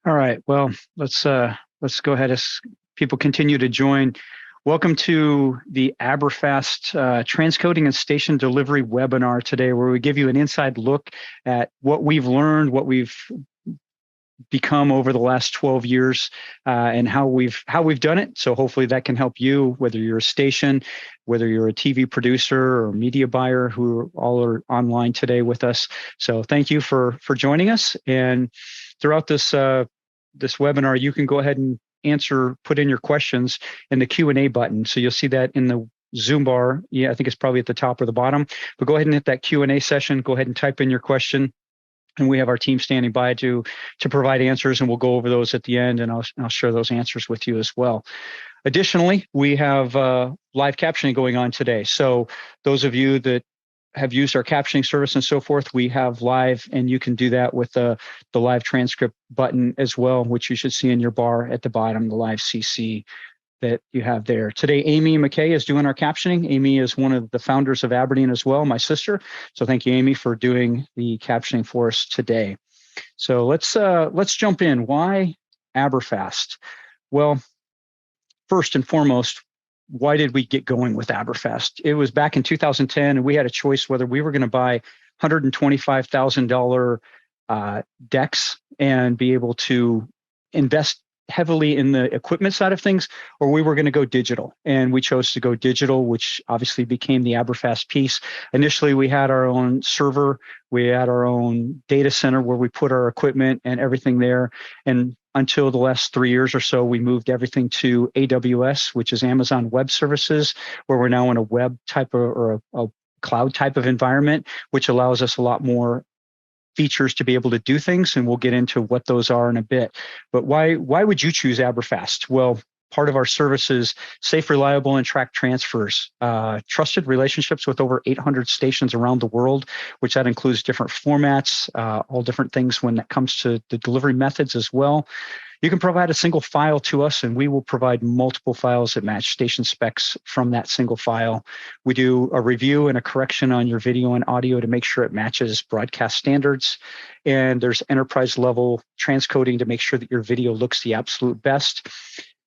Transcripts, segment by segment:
All right. Well, let's go ahead as people continue to join. Welcome to the AberFast Transcoding and Station Delivery webinar today, where we give you an inside look at what we've learned, what we've become over the last 12 years, and how we've done it. So hopefully that can help you, whether you're a station, whether you're a TV producer or media buyer, who all are online today with us. So thank you for joining us. And throughout this webinar, you can go ahead and put in your questions in the Q&A button. So you'll see that in the Zoom bar. Yeah, I think it's probably at the top or the bottom. But go ahead and hit that Q&A session. Go ahead and type in your question, and we have our team standing by to provide answers, and we'll go over those at the end, and I'll share those answers with you as well. Additionally, we have live captioning going on today. So those of you that have used our captioning service and so forth, we have live, and you can do that with the live transcript button as well, which you should see in your bar at the bottom, the live CC that you have there. Today, Amy McKay is doing our captioning. Amy is one of the founders of Aberdeen as well, my sister. So thank you, Amy, for doing the captioning for us today. So let's jump in. Why AberFast? Well, first and foremost, why did we get going with AberFast? It was back in 2010, and we had a choice whether we were going to buy $125,000 decks and be able to invest heavily in the equipment side of things, or we were going to go digital. And we chose to go digital, which obviously became the AberFast piece. Initially, we had our own server. We had our own data center where we put our equipment and everything there. And until the last 3 years or so, we moved everything to AWS, which is Amazon Web Services, where we're now in a web type of, or a cloud type of environment, which allows us a lot more features to be able to do things, and we'll get into what those are in a bit. But why would you choose AberFast? Well, part of our service is safe, reliable, and track transfers, trusted relationships with over 800 stations around the world, which that includes different formats, all different things when it comes to the delivery methods as well. You can provide a single file to us, and we will provide multiple files that match station specs from that single file. We do a review and a correction on your video and audio to make sure it matches broadcast standards. And there's enterprise level transcoding to make sure that your video looks the absolute best.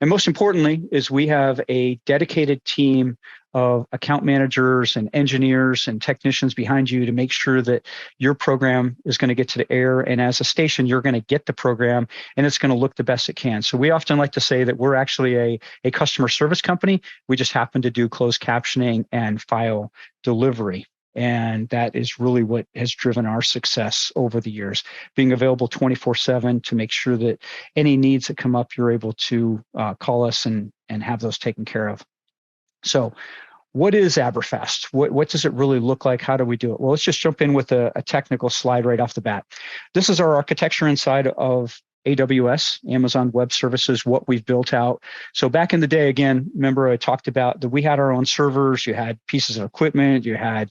And most importantly is we have a dedicated team of account managers and engineers and technicians behind you to make sure that your program is going to get to the air. And as a station, you're going to get the program and it's going to look the best it can. So we often like to say that we're actually a customer service company. We just happen to do closed captioning and file delivery. And that is really what has driven our success over the years, being available 24/7 to make sure that any needs that come up, you're able to call us and have those taken care of. So what is AberFast? What does it really look like? How do we do it? Well, let's just jump in with a technical slide right off the bat. This is our architecture inside of AWS, Amazon Web Services, what we've built out. So back in the day, again, remember I talked about that we had our own servers, you had pieces of equipment, you had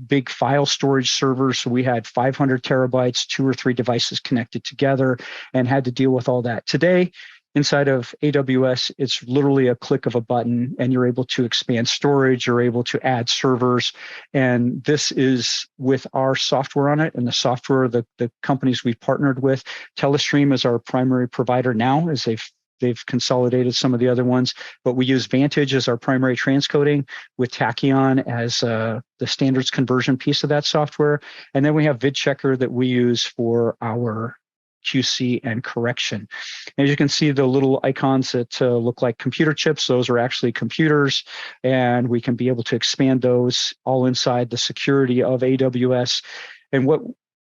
big file storage servers. So we had 500 terabytes, 2 or 3 devices connected together, and had to deal with all that. Today, inside of AWS, it's literally a click of a button and you're able to expand storage, you're able to add servers. And this is with our software on it, and the software, the companies we've partnered with. Telestream is our primary provider now, as they've consolidated some of the other ones, but we use Vantage as our primary transcoding, with Tachyon as the standards conversion piece of that software. And then we have VidChecker that we use for our QC and correction. As you can see, the little icons that look like computer chips, those are actually computers, and we can be able to expand those all inside the security of AWS. And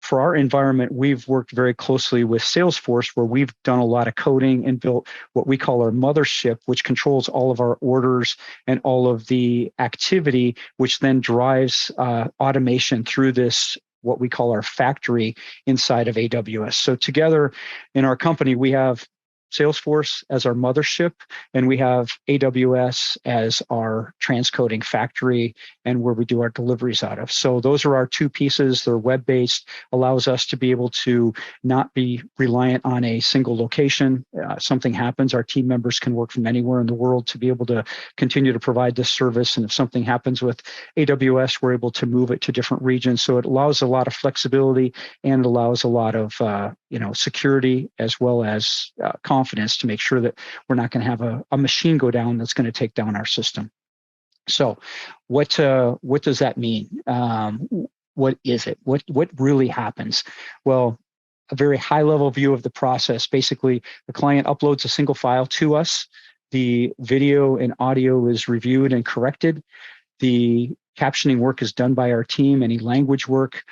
for our environment, we've worked very closely with Salesforce, where we've done a lot of coding and built what we call our mothership, which controls all of our orders and all of the activity, which then drives automation through this, what we call our factory inside of AWS. So together in our company, we have Salesforce as our mothership, and we have AWS as our transcoding factory and where we do our deliveries out of. So those are our two pieces. They're web-based, allows us to be able to not be reliant on a single location. Something happens, our team members can work from anywhere in the world to be able to continue to provide this service. And if something happens with AWS, we're able to move it to different regions. So it allows a lot of flexibility, and it allows a lot of security as well as confidence to make sure that we're not going to have a machine go down that's going to take down our system. So what does that mean? What is it? What really happens? Well, a very high level view of the process. Basically, the client uploads a single file to us. The video and audio is reviewed and corrected. The captioning work is done by our team, any language work.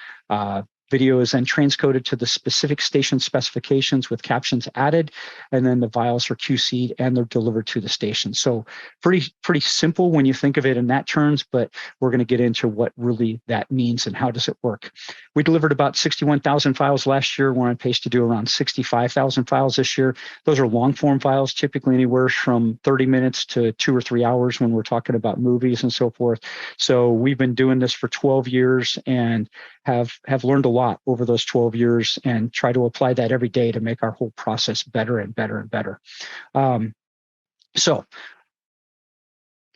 Video is then transcoded to the specific station specifications with captions added, and then the files are QC'd and they're delivered to the station. So pretty simple when you think of it in that terms, but we're going to get into what really that means and how does it work. We delivered about 61,000 files last year. We're on pace to do around 65,000 files this year. Those are long form files, typically anywhere from 30 minutes to 2 or 3 hours when we're talking about movies and so forth. So we've been doing this for 12 years and have learned a lot over those 12 years and try to apply that every day to make our whole process better and better and better. So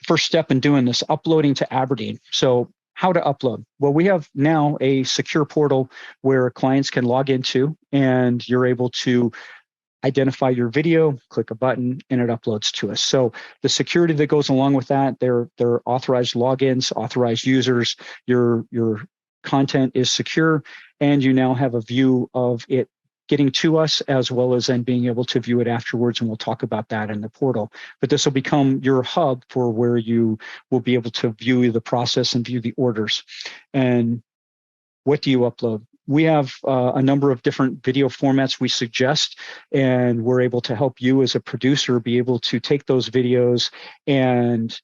first step in doing this, uploading to Aberdeen. So how to upload? Well, we have now a secure portal where clients can log into, and you're able to identify your video, click a button, and it uploads to us. So the security that goes along with that, they're authorized logins, authorized users, your content is secure, and you now have a view of it getting to us, as well as then being able to view it afterwards. And we'll talk about that in the portal. But this will become your hub for where you will be able to view the process and view the orders. And what do you upload? We have a number of different video formats we suggest, and we're able to help you as a producer be able to take those videos and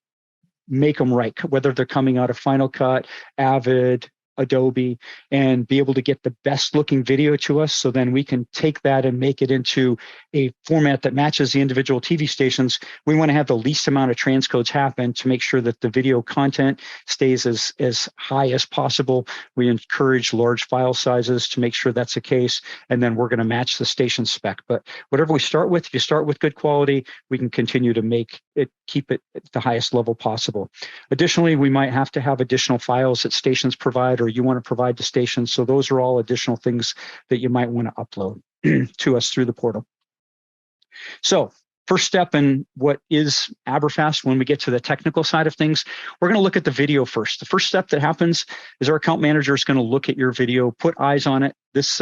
make them right, whether they're coming out of Final Cut, Avid, Adobe, and be able to get the best looking video to us. So then we can take that and make it into a format that matches the individual TV stations. We want to have the least amount of transcodes happen to make sure that the video content stays as high as possible. We encourage large file sizes to make sure that's the case. And then we're going to match the station spec. But whatever we start with, if you start with good quality, we can continue to make it, keep it at the highest level possible. Additionally, we might have to have additional files that stations provide, or you want to provide to stations. So those are all additional things that you might want to upload to us through the portal. So first step in what is AberFast, when we get to the technical side of things, we're going to look at the video first. The first step that happens is our account manager is going to look at your video, put eyes on it. This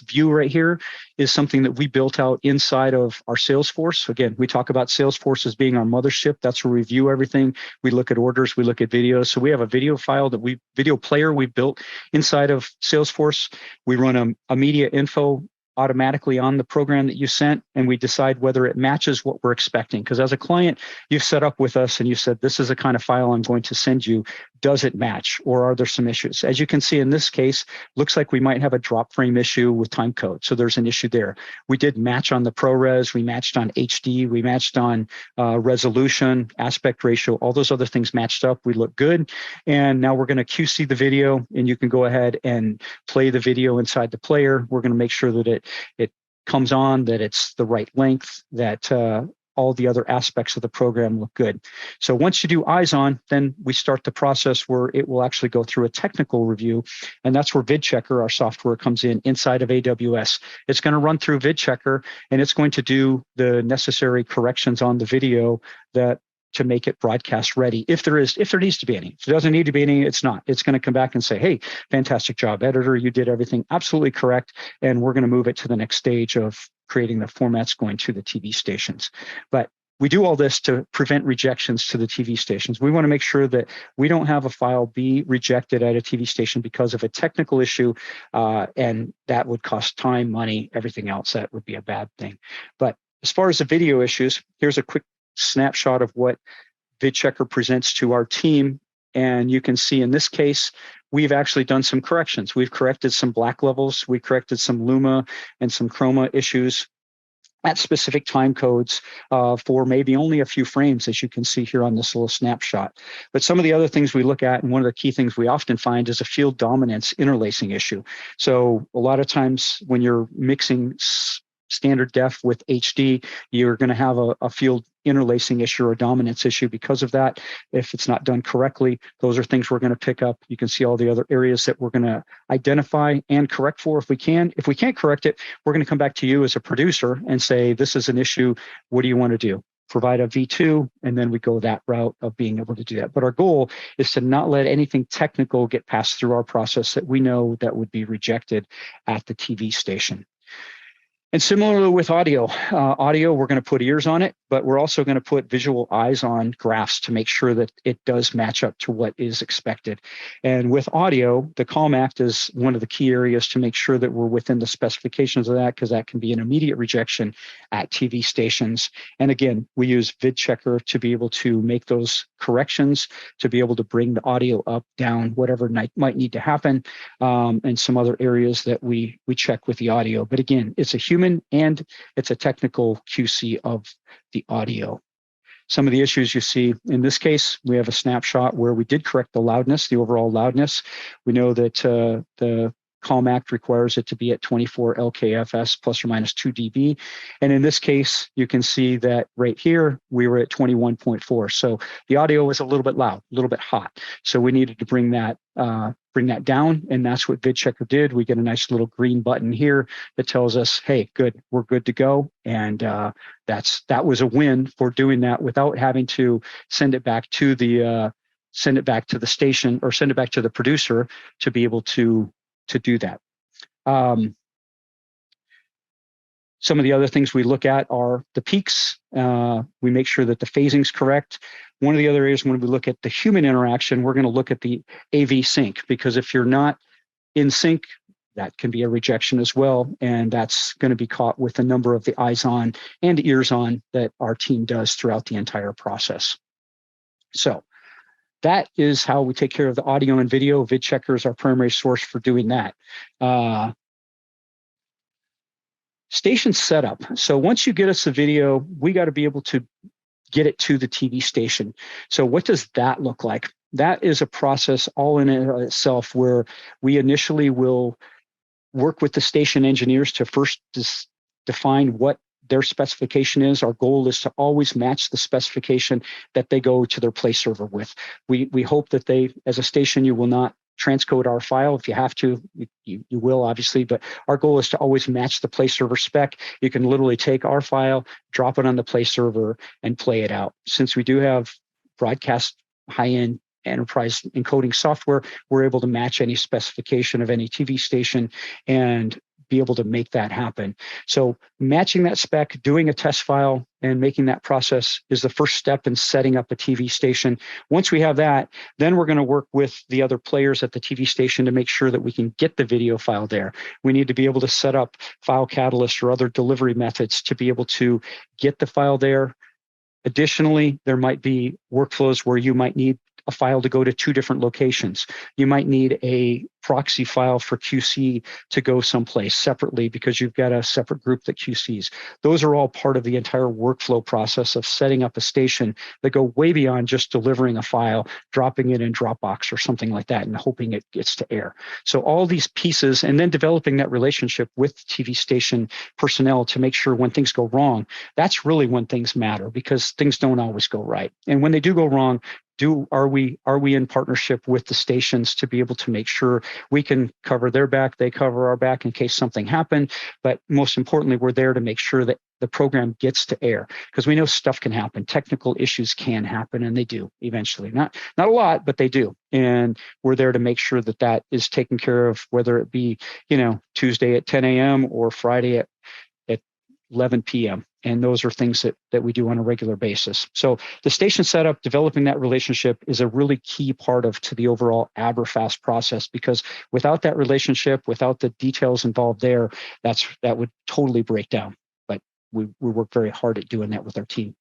view right here is something that we built out inside of our Salesforce. Again, we talk about Salesforce as being our mothership. That's where we view everything. We look at orders, we look at videos. So we have a video file video player we built inside of Salesforce. We run a media info automatically on the program that you sent, and we decide whether it matches what we're expecting. Because as a client, you've set up with us and you said, this is the kind of file I'm going to send you. Does it match, or are there some issues? As you can see in this case, looks like we might have a drop frame issue with time code. So there's an issue there. We did match on the ProRes, we matched on HD, we matched on resolution, aspect ratio, all those other things matched up. We look good. And now we're going to QC the video, and you can go ahead and play the video inside the player. We're going to make sure that it comes on, that it's the right length, that all the other aspects of the program look good. So once you do eyes on, then we start the process where it will actually go through a technical review. And that's where VidChecker, our software, comes in inside of AWS. It's going to run through VidChecker, and it's going to do the necessary corrections on the video to make it broadcast ready. If there needs to be any. If there doesn't need to be any, it's not. It's going to come back and say, hey, fantastic job, editor. You did everything absolutely correct. And we're going to move it to the next stage of creating the formats going to the TV stations. But we do all this to prevent rejections to the TV stations. We want to make sure that we don't have a file be rejected at a TV station because of a technical issue, and that would cost time, money, everything else. That would be a bad thing. But as far as the video issues, here's a quick snapshot of what VidChecker presents to our team. And you can see in this case, we've actually done some corrections. We've corrected some black levels. We corrected some luma and some chroma issues. at specific time codes for maybe only a few frames, as you can see here on this little snapshot. But some of the other things we look at, and one of the key things we often find, is a field dominance interlacing issue. So a lot of times when you're mixing standard def with HD, you're going to have a field interlacing issue or dominance issue because of that. If it's not done correctly, those are things we're going to pick up. You can see all the other areas that we're going to identify and correct for if we can. If we can't correct it, we're going to come back to you as a producer and say, this is an issue. What do you want to do? Provide a V2, and then we go that route of being able to do that. But our goal is to not let anything technical get passed through our process that we know that would be rejected at the TV station. And similarly with audio, we're going to put ears on it, but we're also going to put visual eyes on graphs to make sure that it does match up to what is expected. And with audio, the CALM Act is one of the key areas to make sure that we're within the specifications of that, because that can be an immediate rejection at TV stations. And again, we use VidChecker to be able to make those corrections, to be able to bring the audio up, down, whatever might need to happen, and some other areas that we check with the audio. But again, it's a human and it's a technical QC of the audio. Some of the issues you see in this case, we have a snapshot where we did correct the loudness, the overall loudness. We know that the CALM Act requires it to be at 24 LKFS plus or minus 2 dB. And in this case, you can see that right here, we were at 21.4. So the audio was a little bit loud, a little bit hot. So we needed to bring that down, and that's what VidChecker did. We get a nice little green button here that tells us, hey, good, we're good to go. And that was a win for doing that without having to send it back to the station or send it back to the producer to be able to do that. Some of the other things we look at are the peaks. We make sure that the phasing's correct. One of the other areas when we look at the human interaction, we're going to look at the AV sync, because if you're not in sync, that can be a rejection as well. And that's going to be caught with a number of the eyes on and ears on that our team does throughout the entire process. So that is how we take care of the audio and video. VidChecker is our primary source for doing that. Station setup. So once you get us a video, we got to be able to get it to the TV station. So what does that look like? That is a process all in itself where we initially will work with the station engineers to first define what their specification is. Our goal is to always match the specification that they go to their play server with. We hope that they, as a station, you will not transcode our file. If you have to, you will, obviously, but our goal is to always match the play server spec. You can literally take our file, drop it on the play server, and play it out. Since we do have broadcast high-end enterprise encoding software, we're able to match any specification of any TV station and be able to make that happen. So matching that spec, doing a test file, and making that process is the first step in setting up a TV station. Once we have that, then we're going to work with the other players at the TV station to make sure that we can get the video file there. We need to be able to set up File Catalyst or other delivery methods to be able to get the file there. Additionally, there might be workflows where you might need a file to go to 2 different locations. You might need a proxy file for QC to go someplace separately because you've got a separate group that QCs. Those are all part of the entire workflow process of setting up a station that go way beyond just delivering a file, dropping it in Dropbox or something like that, and hoping it gets to air. So all these pieces, and then developing that relationship with TV station personnel to make sure when things go wrong, that's really when things matter, because things don't always go right. And when they do go wrong, are we in partnership with the stations to be able to make sure we can cover their back, they cover our back in case something happened. But most importantly, we're there to make sure that the program gets to air, because we know stuff can happen. Technical issues can happen, and they do eventually. Not a lot, but they do. And we're there to make sure that that is taken care of, whether it be, Tuesday at 10 a.m. or Friday at 11 p.m. And those are things that we do on a regular basis. So the station setup, developing that relationship, is a really key part to the overall AberFast process, because without that relationship, without the details involved there, that would totally break down. But we work very hard at doing that with our team.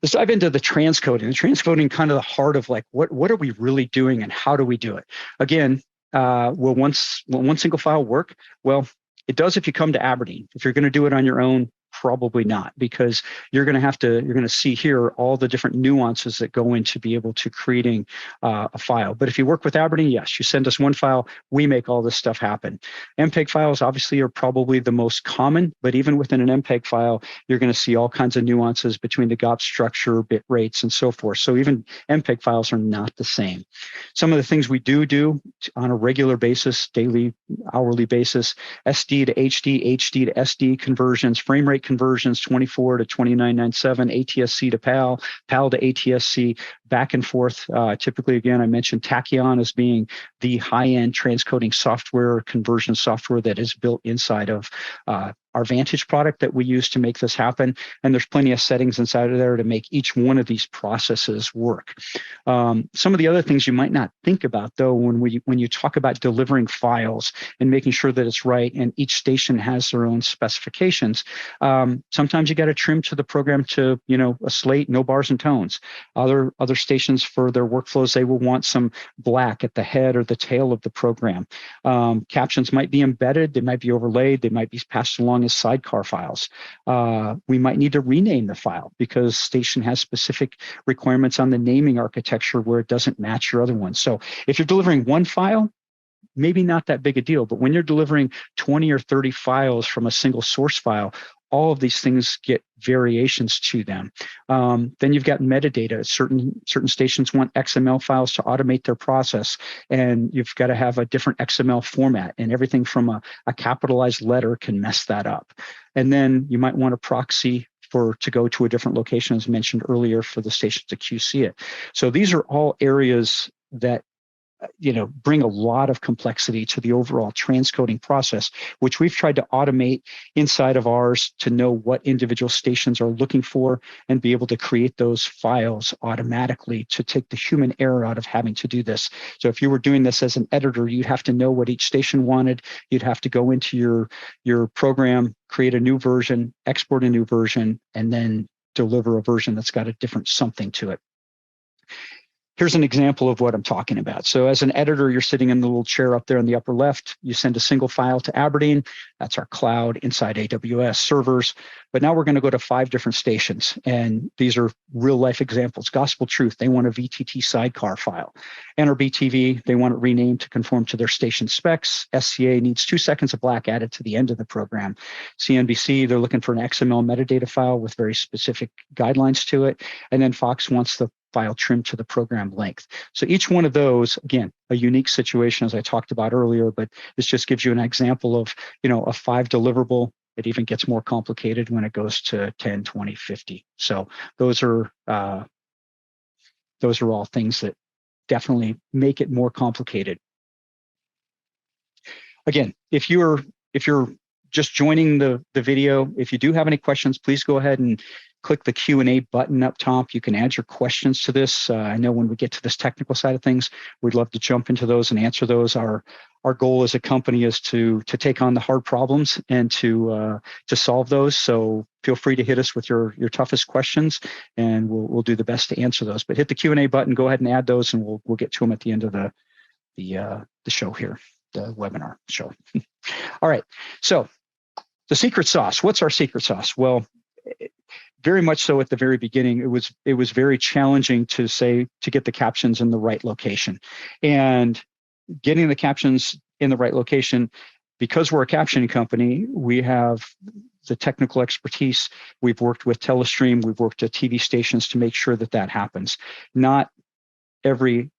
Let's dive into the transcoding. The transcoding, kind of the heart of what are we really doing and how do we do it? Again, will one single file work? Well, It does if you come to Aberdeen. If you're going to do it on your own, probably not, because you're going to see here all the different nuances that go into be able to creating a file. But if you work with Aberdeen, yes, you send us one file, we make all this stuff happen. MPEG files obviously are probably the most common, but even within an MPEG file, you're going to see all kinds of nuances between the GOP structure, bit rates, and so forth. So even MPEG files are not the same. Some of the things we do on a regular basis, daily, hourly basis, SD to HD, HD to SD conversions, frame rate conversions, 24 to 2997, ATSC to PAL, PAL to ATSC, back and forth. Typically, again, I mentioned Tachyon as being the high-end transcoding software, conversion software that is built inside of our Vantage product that we use to make this happen. And there's plenty of settings inside of there to make each one of these processes work. Some of the other things you might not think about, though, when you talk about delivering files and making sure that it's right, and each station has their own specifications, sometimes you got to trim to the program to, a slate, no bars and tones. Other stations, for their workflows, they will want some black at the head or the tail of the program. Captions might be embedded, they might be overlaid, they might be passed along as sidecar files. We might need to rename the file because station has specific requirements on the naming architecture where it doesn't match your other ones. So if you're delivering one file, maybe not that big a deal, but when you're delivering 20 or 30 files from a single source file, all of these things get variations to them. Then you've got metadata. Certain stations want XML files to automate their process, and you've got to have a different XML format, and everything from a capitalized letter can mess that up. And then you might want a proxy to go to a different location, as mentioned earlier, for the station to QC it. So these are all areas that bring a lot of complexity to the overall transcoding process, which we've tried to automate inside of ours to know what individual stations are looking for and be able to create those files automatically to take the human error out of having to do this. So if you were doing this as an editor, you'd have to know what each station wanted. You'd have to go into your program, create a new version, export a new version, and then deliver a version that's got a different something to it. Here's an example of what I'm talking about. So as an editor, you're sitting in the little chair up there in the upper left. You send a single file to Aberdeen. That's our cloud inside AWS servers. But now we're going to go to 5 different stations. And these are real life examples. Gospel Truth, they want a VTT sidecar file. NRB-TV, they want it renamed to conform to their station specs. SCA needs 2 seconds of black added to the end of the program. CNBC, they're looking for an XML metadata file with very specific guidelines to it. And then Fox wants the file trimmed to the program length. So each one of those, again, a unique situation, as I talked about earlier, but this just gives you an example of, a 5 deliverable. It even gets more complicated when it goes to 10, 20, 50. So those are all things that definitely make it more complicated. Again, if you're just joining the video, if you do have any questions, please go ahead and click the Q&A button up top. You can add your questions to this. I know when we get to this technical side of things, we'd love to jump into those and answer those. Our goal as a company is to take on the hard problems and to solve those. So feel free to hit us with your toughest questions, and we'll do the best to answer those. But hit the Q&A button, go ahead and add those, and we'll get to them at the end of the show here, the webinar show. All right. So the secret sauce. What's our secret sauce? Well, very much so at the very beginning, it was very challenging to get the captions in the right location. And getting the captions in the right location, because we're a captioning company, we have the technical expertise. We've worked with Telestream, we've worked at TV stations to make sure that happens. Not every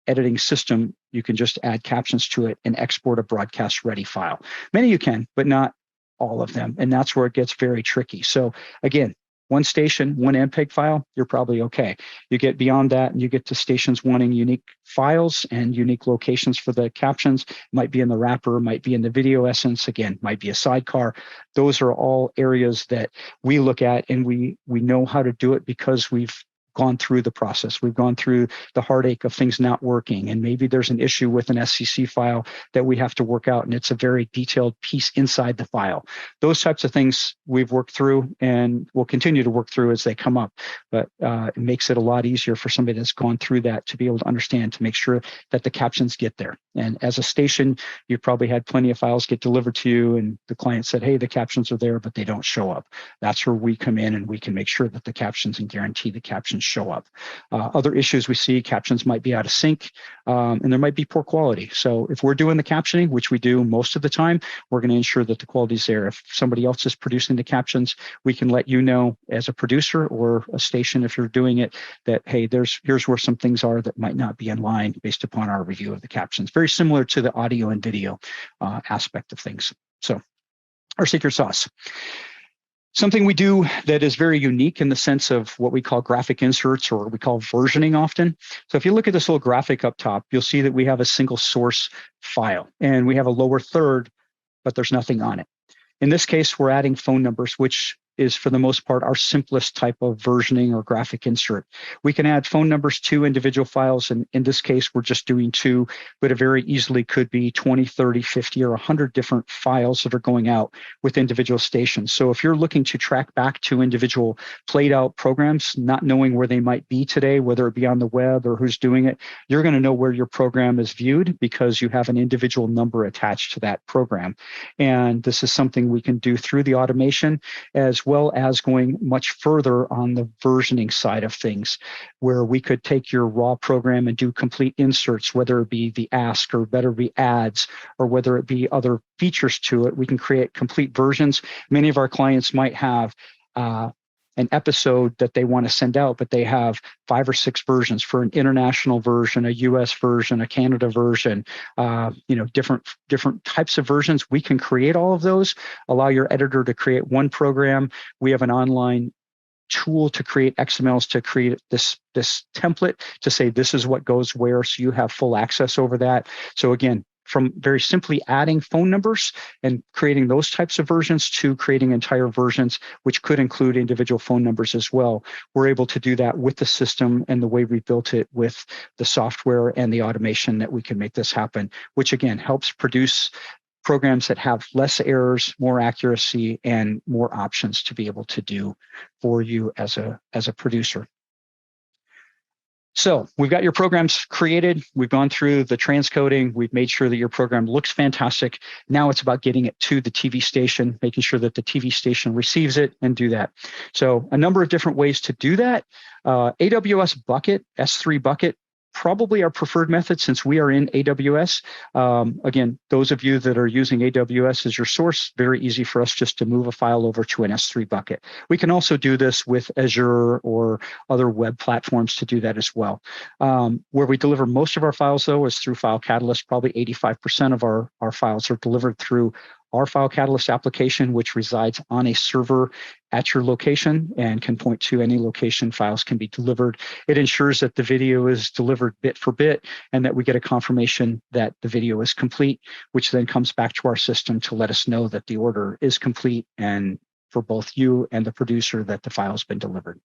editing system, you can just add captions to it and export a broadcast ready file. Many you can, but not all of them. And that's where it gets very tricky. So again, one station, one MPEG file, you're probably okay. You get beyond that and you get to stations wanting unique files and unique locations for the captions. Might be in the wrapper, might be in the video essence, again, might be a sidecar. Those are all areas that we look at, and we know how to do it because we've gone through the process. We've gone through the heartache of things not working, and maybe there's an issue with an SCC file that we have to work out, and it's a very detailed piece inside the file. Those types of things we've worked through and will continue to work through as they come up, but it makes it a lot easier for somebody that's gone through that to be able to understand, to make sure that the captions get there. And as a station, you've probably had plenty of files get delivered to you, and the client said, hey, the captions are there, but they don't show up. That's where we come in, and we can make sure that the captions and guarantee the captions show up. Other issues we see, captions might be out of sync, and there might be poor quality. So if we're doing the captioning, which we do most of the time, we're going to ensure that the quality's there. If somebody else is producing the captions, we can let you know as a producer or a station, if you're doing it, that, hey, here's where some things are that might not be in line based upon our review of the captions. Very similar to the audio and video aspect of things. So our secret sauce. Something we do that is very unique in the sense of what we call graphic inserts, or we call versioning often. So if you look at this little graphic up top, you'll see that we have a single source file, and we have a lower third, but there's nothing on it. In this case, we're adding phone numbers, which is for the most part our simplest type of versioning or graphic insert. We can add phone numbers to individual files, and in this case, we're just doing 2, but it very easily could be 20, 30, 50, or 100 different files that are going out with individual stations. So if you're looking to track back to individual played out programs, not knowing where they might be today, whether it be on the web or who's doing it, you're going to know where your program is viewed because you have an individual number attached to that program. And this is something we can do through the automation, as well as going much further on the versioning side of things, where we could take your raw program and do complete inserts, whether it be the ask or whether it be ads or whether it be other features to it. We can create complete versions. Many of our clients might have an episode that they want to send out, but they have 5 or 6 versions for an international version, a US version, a Canada version, different types of versions. We can create all of those, allow your editor to create one program. We have an online tool to create XMLs, to create this template to say this is what goes where, so you have full access over that. So again, from very simply adding phone numbers and creating those types of versions to creating entire versions, which could include individual phone numbers as well. We're able to do that with the system and the way we built it with the software and the automation that we can make this happen, which again helps produce programs that have less errors, more accuracy, and more options to be able to do for you as a producer. So we've got your programs created. We've gone through the transcoding. We've made sure that your program looks fantastic. Now it's about getting it to the TV station, making sure that the TV station receives it and do that. So a number of different ways to do that. AWS bucket, S3 bucket, probably our preferred method since we are in AWS. Again, those of you that are using AWS as your source, very easy for us just to move a file over to an S3 bucket. We can also do this with Azure or other web platforms to do that as well. Where we deliver most of our files, though, is through File Catalyst. Probably 85% of our files are delivered through our File Catalyst application, which resides on a server at your location and can point to any location files can be delivered. It ensures that the video is delivered bit for bit and that we get a confirmation that the video is complete, which then comes back to our system to let us know that the order is complete and for both you and the producer that the file has been delivered.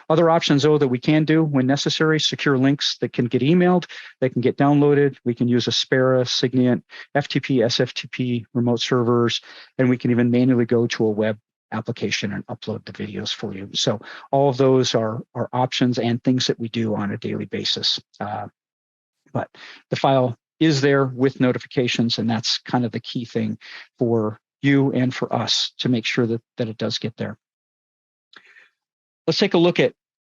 Other options, though, that we can do when necessary, secure links that can get emailed, they can get downloaded. We can use Aspera, Signiant, FTP, SFTP, remote servers, and we can even manually go to a web application and upload the videos for you. So all of those are options and things that we do on a daily basis. But the file is there with notifications, and that's kind of the key thing for you and for us to make sure that it does get there. Let's take a look at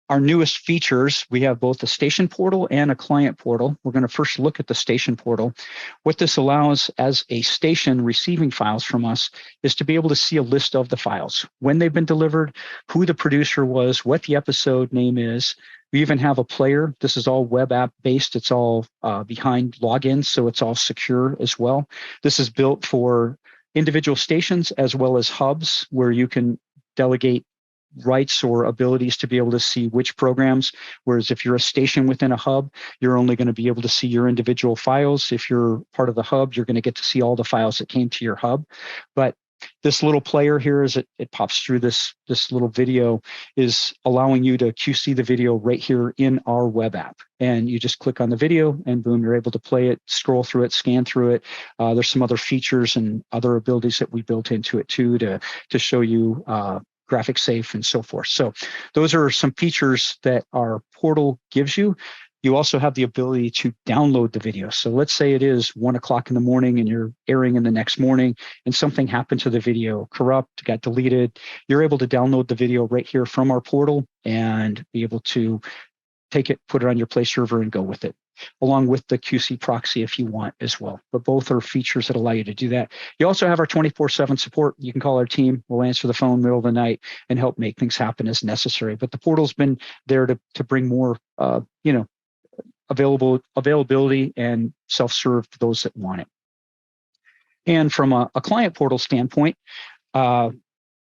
our newest features. We have both a station portal and a client portal. We're going to first look at the station portal. What this allows as a station receiving files from us is to be able to see a list of the files, when they've been delivered, who the producer was, what the episode name is. We even have a player. This is all web app based. It's all behind logins, so it's all secure as well. This is built for individual stations as well as hubs where you can delegate rights or abilities to be able to see which programs. Whereas if you're a station within a hub, you're only going to be able to see your individual files. If you're part of the hub, you're going to get to see all the files that came to your hub. But This little player here, as it pops through this little video, is allowing you to QC the video right here in our web app. And you just click on the video and boom, you're able to play it, scroll through it, scan through it. There's some other features and other abilities that we built into it too to show you graphic safe and so forth. So those are some features that our portal gives you. You also have the ability to download the video. So let's say it is 1 o'clock in the morning and you're airing in the next morning and something happened to the video, corrupt, got deleted. You're able to download the video right here from our portal and be able to take it, put it on your Play server and go with it, along with the QC proxy if you want as well. But both are features that allow you to do that. You also have our 24/7 support. You can call our team. We'll answer the phone middle of the night and help make things happen as necessary. But the portal's been there to bring more, availability and self-serve to those that want it. And from a client portal standpoint,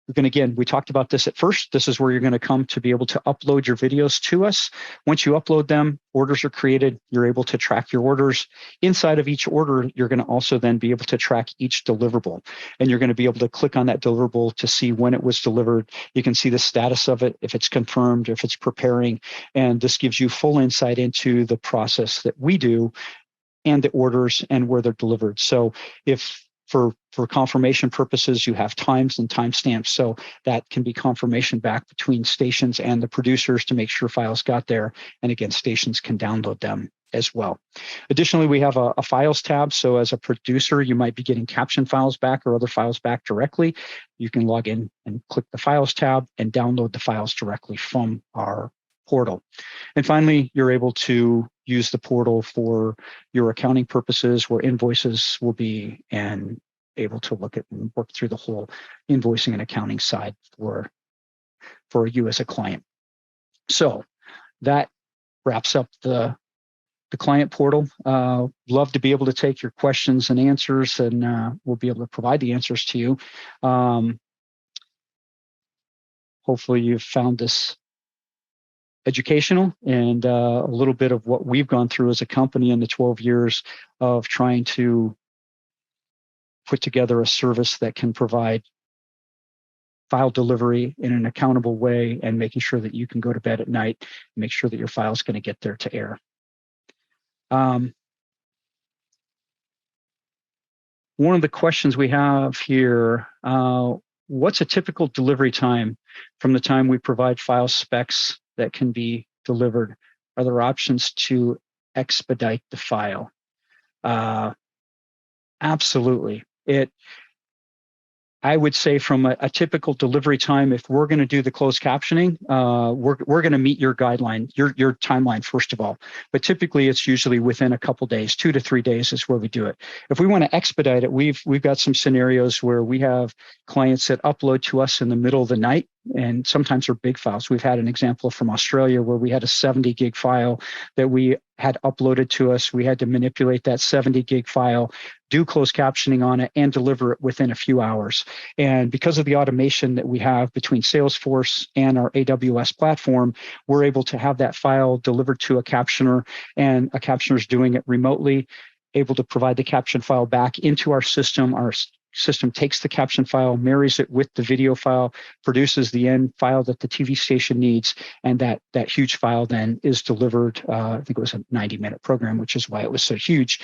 we talked about this at first. This is where you're going to come to be able to upload your videos to us. Once you upload them, orders are created. You're able to track your orders. Inside of each order, you're going to also then be able to track each deliverable. And you're going to be able to click on that deliverable to see when it was delivered. You can see the status of it, if it's confirmed, if it's preparing. And this gives you full insight into the process that we do and the orders and where they're delivered. So if for confirmation purposes, you have times and timestamps. So that can be confirmation back between stations and the producers to make sure files got there. And again, stations can download them as well. Additionally, we have a files tab. So as a producer, you might be getting caption files back or other files back directly. You can log in and click the files tab and download the files directly from our portal. And finally, you're able to use the portal for your accounting purposes where invoices will be and able to look at and work through the whole invoicing and accounting side for you as a client. So that wraps up the client portal. Love to be able to take your questions and answers, and we'll be able to provide the answers to you. Hopefully you've found this educational and a little bit of what we've gone through as a company in the 12 years of trying to put together a service that can provide file delivery in an accountable way and making sure that you can go to bed at night and make sure that your file is going to get there to air. One of the questions we have here, what's a typical delivery time from the time we provide file specs that can be delivered? Are there options to expedite the file? Absolutely. I would say from a typical delivery time, if we're going to do the closed captioning, we're going to meet your guideline, your timeline, first of all. But typically, it's usually within a couple days, 2 to 3 days is where we do it. If we want to expedite it, we've got some scenarios where we have clients that upload to us in the middle of the night, and sometimes they're big files. We've had an example from Australia where we had a 70 gig file that we had uploaded to us. We had to manipulate that 70 gig file, do closed captioning on it, and deliver it within a few hours. And because of the automation that we have between Salesforce and our AWS platform, we're able to have that file delivered to a captioner, and a captioner is doing it remotely, able to provide the caption file back into our system. Our system takes the caption file, marries it with the video file, produces the end file that the TV station needs, and that huge file then is delivered. I think it was a 90-minute program, which is why it was so huge,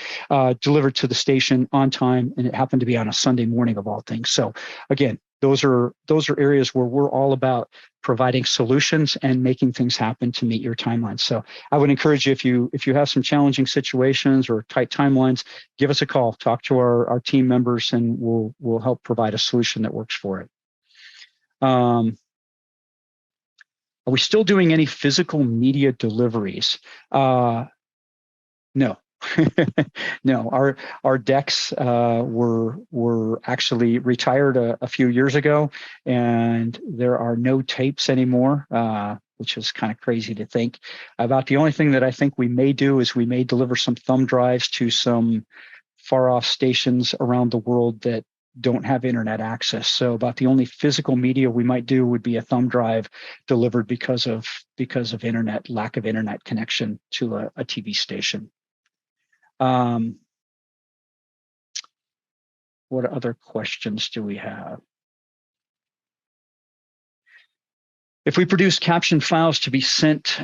delivered to the station on time, and it happened to be on a Sunday morning of all things. So again, those are areas where we're all about providing solutions and making things happen to meet your timelines. So I would encourage you, if you have some challenging situations or tight timelines, give us a call, talk to our team members, and we'll help provide a solution that works for it. Are we still doing any physical media deliveries? No. No, our decks were actually retired a few years ago, and there are no tapes anymore, which is kind of crazy to think about. The only thing that I think we may do is we may deliver some thumb drives to some far off stations around the world that don't have internet access. So about the only physical media we might do would be a thumb drive delivered because of internet, lack of internet connection to a TV station. What other questions do we have? If we produce caption files to be sent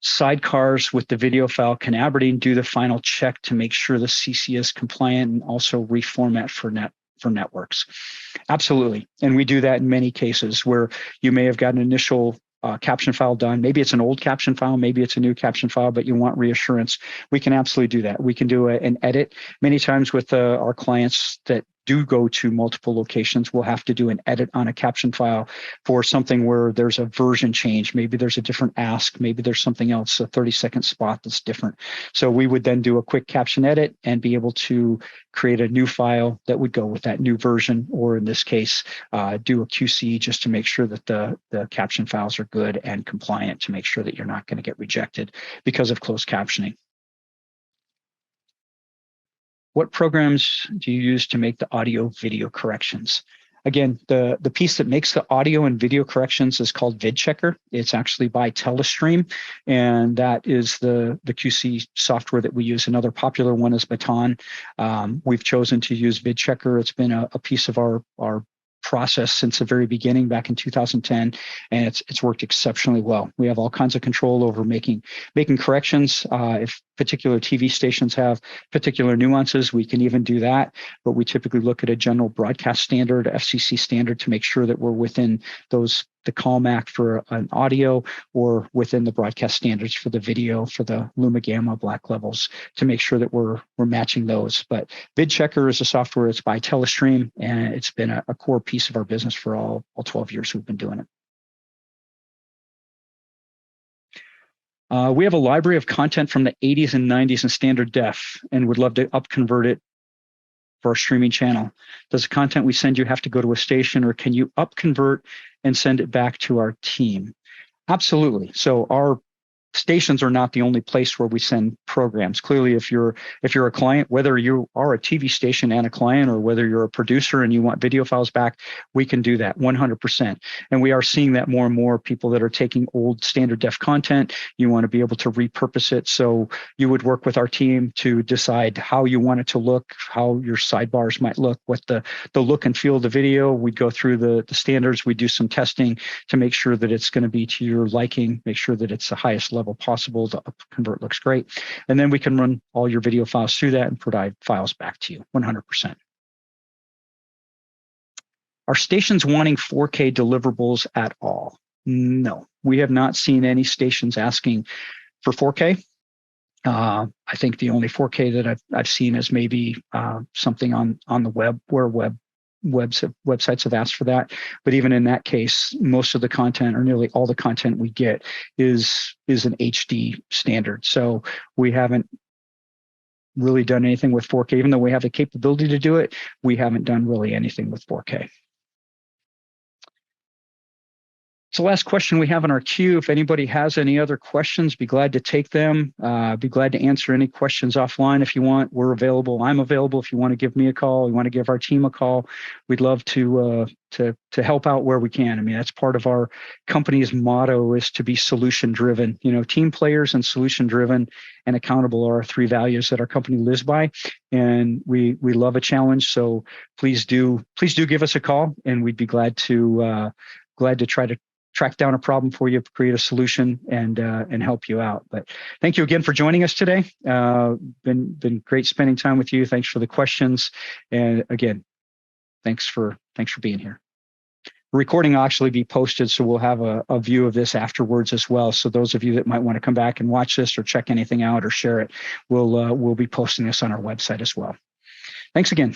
sidecars with the video file, can Aberdeen do the final check to make sure the CC is compliant and also reformat for networks? Absolutely. And we do that in many cases where you may have got an initial caption file done. Maybe it's an old caption file, maybe it's a new caption file, but you want reassurance. We can absolutely do that. We can do an edit. Many times with our clients that do go to multiple locations, we'll have to do an edit on a caption file for something where there's a version change. Maybe there's a different ask. Maybe there's something else, a 30-second spot that's different. So we would then do a quick caption edit and be able to create a new file that would go with that new version, or in this case, do a QC just to make sure that the caption files are good and compliant, to make sure that you're not going to get rejected because of closed captioning. What programs do you use to make the audio video corrections? Again, the piece that makes the audio and video corrections is called VidChecker. It's actually by Telestream, and that is the QC software that we use. Another popular one is Baton. We've chosen to use VidChecker. It's been a piece of our process since the very beginning back in 2010, and it's worked exceptionally well. We have all kinds of control over making corrections. If particular TV stations have particular nuances, we can even do that, but we typically look at a general broadcast standard, FCC standard, to make sure that we're within the callback for an audio, or within the broadcast standards for the video, for the Luma Gamma black levels, to make sure that we're matching those. But VidChecker is a software. It's by Telestream, and it's been a core piece of our business for all 12 years we've been doing it. We have a library of content from the 80s and 90s in standard def, and would love to upconvert it for our streaming channel. Does the content we send you have to go to a station, or can you upconvert and send it back to our team? Absolutely. So our stations are not the only place where we send programs. Clearly, if you're a client, whether you are a TV station and a client, or whether you're a producer and you want video files back, we can do that 100%. And we are seeing that more and more, people that are taking old standard def content, you want to be able to repurpose it. So you would work with our team to decide how you want it to look, how your sidebars might look, what the look and feel of the video. We'd go through the standards. We do some testing to make sure that it's going to be to your liking, make sure that it's the highest level possible. The upconvert looks great. And then we can run all your video files through that and provide files back to you 100%. Are stations wanting 4K deliverables at all? No, we have not seen any stations asking for 4K. I think the only 4K that I've seen is maybe something on the web, where websites have asked for that. But even in that case, most of the content, or nearly all the content we get, is an HD standard. So we haven't really done anything with 4K. Even though we have the capability to do it, we haven't done really anything with 4K. It's the last question we have in our queue. If anybody has any other questions, be glad to take them. Be glad to answer any questions offline if you want. We're available. I'm available if you want to give me a call. You want to give our team a call. We'd love to help out where we can. I mean, that's part of our company's motto, is to be solution driven. You know, team players and solution driven and accountable are our three values that our company lives by. And we love a challenge. So please do give us a call, and we'd be glad to try to track down a problem for you, create a solution, and help you out. But thank you again for joining us today. Been great spending time with you. Thanks for the questions. And again, thanks for being here. The recording will actually be posted, so we'll have a view of this afterwards as well. So those of you that might want to come back and watch this, or check anything out, or share it, we'll be posting this on our website as well. Thanks again.